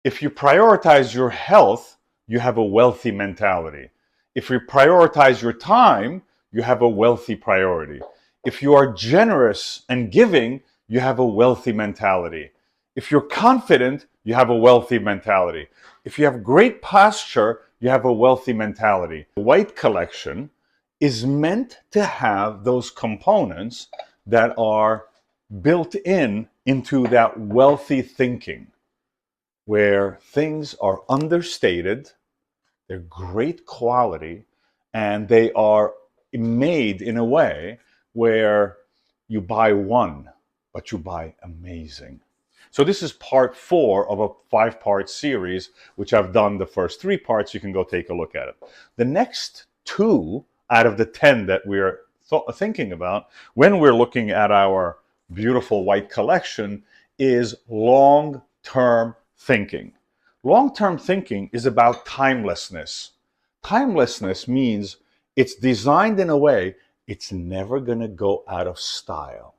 If you prioritize your health, you have a wealthy mentality. If you prioritize your time, you have a wealthy priority. If you are generous and giving, you have a wealthy mentality. If you're confident, you have a wealthy mentality. If you have great posture, you have a wealthy mentality. The White Collection is meant to have those components that are built into that wealthy thinking, where things are understated, they're great quality, and they are made in a way where you buy one, but you buy amazing. So this is part 4 of a 5-part series, which I've done the first 3 parts. You can go take a look at it. The next 2 out of the 10 that we're thinking about when we're looking at our beautiful White Collection is long-term thinking. Long-term thinking is about timelessness. Timelessness means it's designed in a way it's never going to go out of style.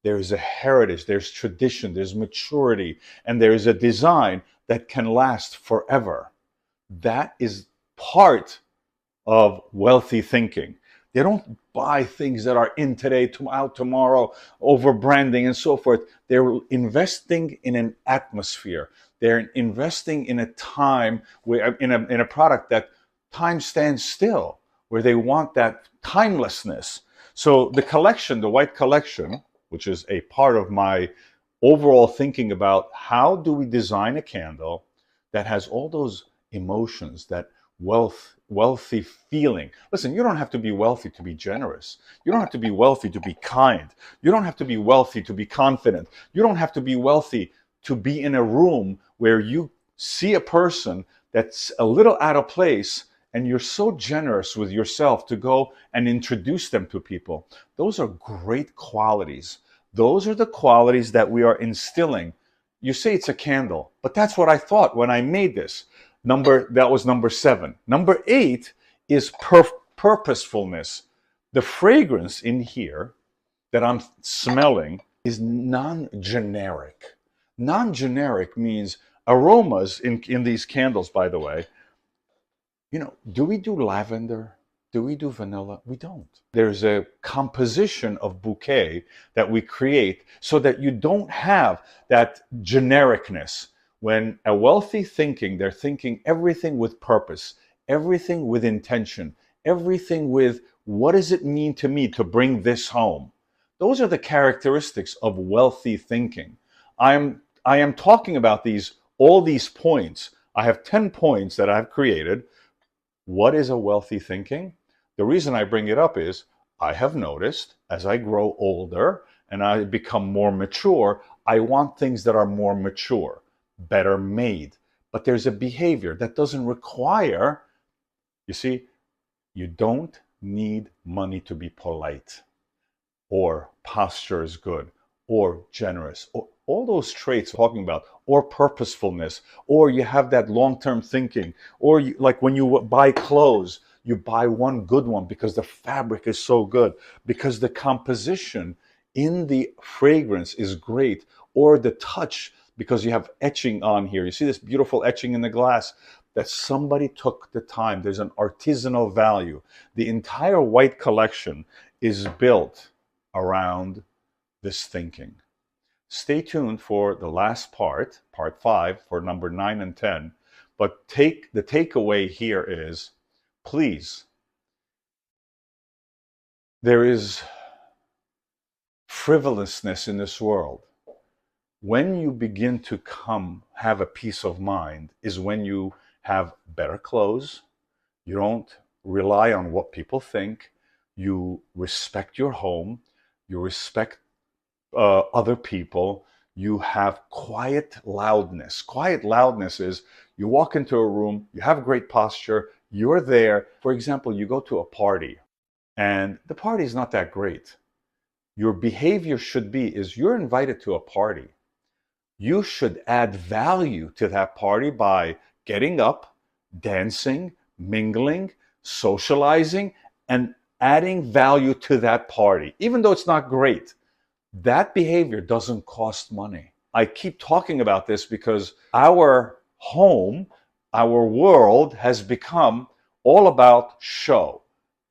There is a heritage, there's tradition, there's maturity, and there is a design that can last forever. That is part of wealthy thinking. They don't buy things that are in today, out tomorrow, over branding and so forth. They're investing in an atmosphere. They're investing in a time, in a product that time stands still, where they want that timelessness. So the collection, the White Collection, which is a part of my overall thinking about how do we design a candle that has all those emotions, that wealthy feeling. Listen, you don't have to be wealthy to be generous. You don't have to be wealthy to be kind. You don't have to be wealthy to be confident. You don't have to be wealthy to be in a room where you see a person that's a little out of place and you're so generous with yourself to go and introduce them to people. Those are great qualities. Those are the qualities that we are instilling. You say it's a candle, but that's what I thought when I made this. That was number 7. Number 8 is purposefulness. The fragrance in here that I'm smelling is non-generic. Non-generic means aromas in these candles, by the way. You know, do we do lavender? Do we do vanilla? We don't. There's a composition of bouquet that we create so that you don't have that genericness. When a wealthy thinking, they're thinking everything with purpose, everything with intention, everything with what does it mean to me to bring this home? Those are the characteristics of wealthy thinking. I am talking about all these points. I have 10 points that I've created. What is a wealthy thinking? The reason I bring it up is I have noticed as I grow older and I become more mature, I want things that are more mature, better made. But there's a behavior that doesn't require, you see, you don't need money to be polite, or posture is good, or generous, or all those traits I'm talking about, or purposefulness, or you have that long-term thinking, or like when you buy clothes, you buy one good one because the fabric is so good, because the composition in the fragrance is great, or the touch, because you have etching on here. You see this beautiful etching in the glass that somebody took the time. There's an artisanal value. The entire White Collection is built around this thinking. Stay tuned for the last part, part 5, for number 9 and 10. But the takeaway here is, please, there is frivolousness in this world. When you begin to have a peace of mind is when you have better clothes. You don't rely on what people think. You respect your home. You respect other people. You have quiet loudness. Quiet loudness is you walk into a room, you have great posture, you're there. For example, you go to a party and the party is not that great. Your behavior should be is you're invited to a party. You should add value to that party by getting up, dancing, mingling, socializing, and adding value to that party, even though it's not great. That behavior doesn't cost money. I keep talking about this because our home, our world has become all about show.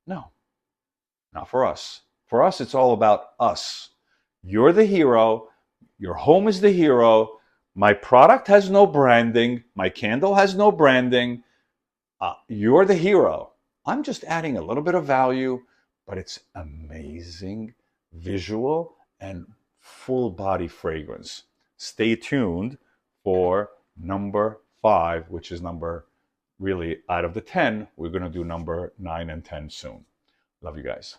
No, not for us. For us, it's all about us. You're the hero. Your home is the hero. My product has no branding. My candle has no branding. You're the hero. I'm just adding a little bit of value, but it's amazing visual and full body fragrance. Stay tuned for number 5, which is number really out of the 10. We're going to do number 9 and 10 soon. Love you guys.